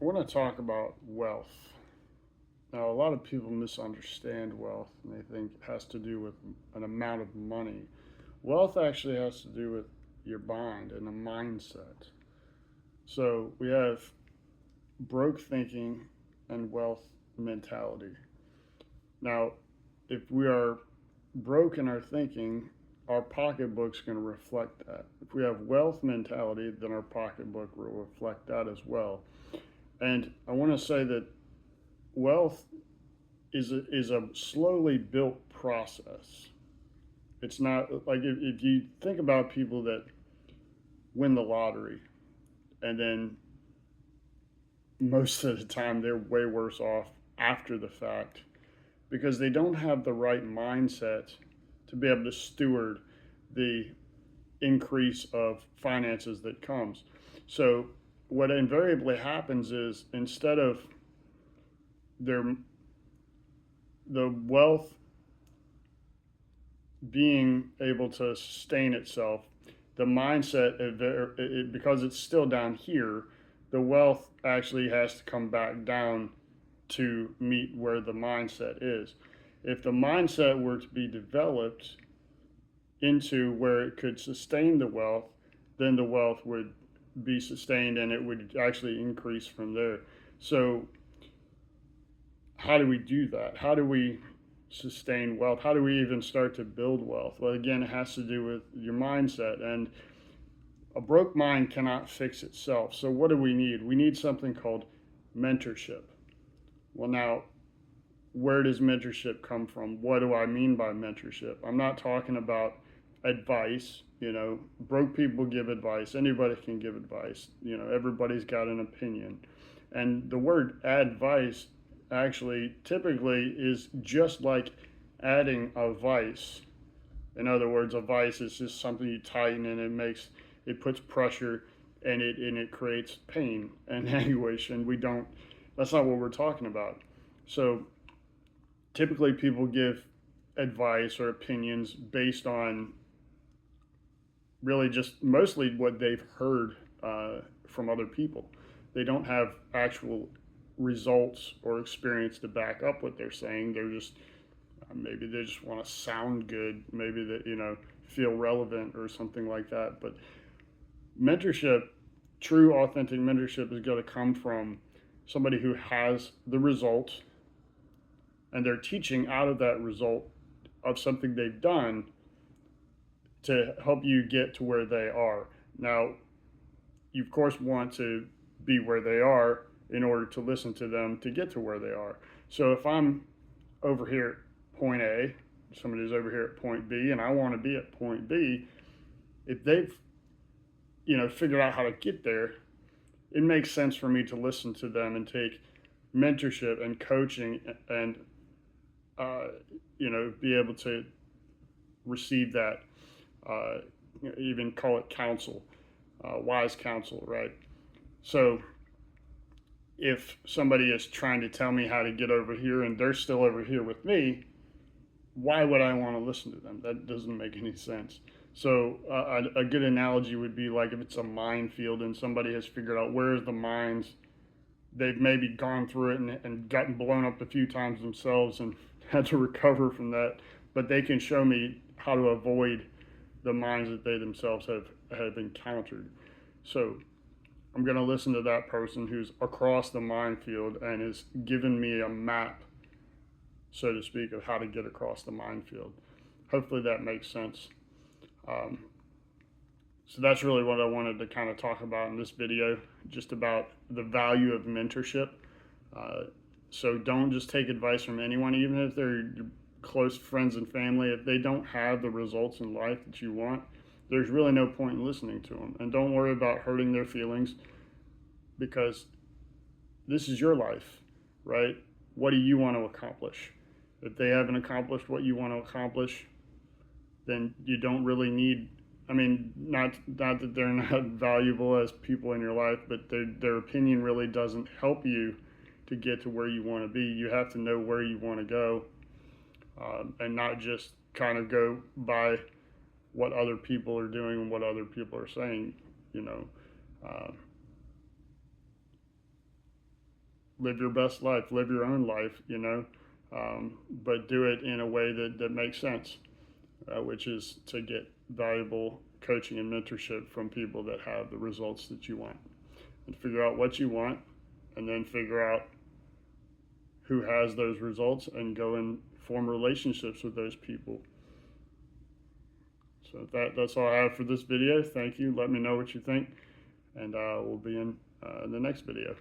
want to talk about wealth. Now, a lot of people misunderstand wealth and they think it has to do with an amount of money. Wealth actually has to do with your mind and a mindset. So we have broke thinking and wealth mentality. Now, if we are broke in our thinking, our pocketbook's going to reflect that. If we have wealth mentality, then our pocketbook will reflect that as well. And I want to say that wealth is a slowly built process. It's not like if you think about people that win the lottery and then most of the time they're way worse off after the fact because they don't have the right mindset to be able to steward the increase of finances that comes. So what invariably happens is instead of their the wealth being able to sustain itself, the mindset because it's still down here, the wealth actually has to come back down to meet where the mindset is. If the mindset were to be developed into where it could sustain the wealth, then the wealth would be sustained and it would actually increase from there. So, how do we do that? How do we sustain wealth? How do we even start to build wealth? Well, again, it has to do with your mindset. And a broke mind cannot fix itself. So, what do we need? We need something called mentorship. Well, now, where does mentorship come from? What do I mean by mentorship? I'm not talking about advice. Broke people give advice. Anybody can give advice. Everybody's got an opinion. And the word advice actually typically is just like adding a vice. In other words, a vice is just something you tighten and it puts pressure and it creates pain and anguish, and we don't that's not what we're talking about. So typically people give advice or opinions based on really just mostly what they've heard from other people. They don't have actual results or experience to back up what they're saying. They're just maybe they just want to sound good, maybe that feel relevant or something like that. But mentorship, true authentic mentorship, is going to come from somebody who has the result and they're teaching out of that result of something they've done to help you get to where they are. Now, you of course want to be where they are in order to listen to them to get to where they are. So if I'm over here at point A, somebody's over here at point B, and I want to be at point B, if they've figured out how to get there, it makes sense for me to listen to them and take mentorship and coaching and be able to receive that, even call it counsel, wise counsel, right? So if somebody is trying to tell me how to get over here and they're still over here with me, why would I want to listen to them? That doesn't make any sense. So a good analogy would be like if it's a minefield and somebody has figured out where's the mines, they've maybe gone through it and gotten blown up a few times themselves and had to recover from that, but they can show me how to avoid the mines that they themselves have encountered. So I'm going to listen to that person who's across the minefield and is giving me a map, so to speak, of how to get across the minefield. Hopefully that makes sense. Um, so that's really what I wanted to kind of talk about in this video, just about the value of mentorship. Uh, so don't just take advice from anyone, even if they're your close friends and family. If they don't have the results in life that you want, there's really no point in listening to them. And don't worry about hurting their feelings, because this is your life, right? What do you want to accomplish? If they haven't accomplished what you want to accomplish, then you don't really need. I mean, not that they're not valuable as people in your life, but their opinion really doesn't help you to get to where you want to be. You have to know where you want to go, and not just kind of go by what other people are doing and what other people are saying. You know, uh, live your best life, live your own life, you know, but do it in a way that makes sense, which is to get valuable coaching and mentorship from people that have the results that you want. And figure out what you want, and then figure out who has those results and go and form relationships with those people. So that's all I have for this video. Thank you. Let me know what you think, and we'll be in the next video.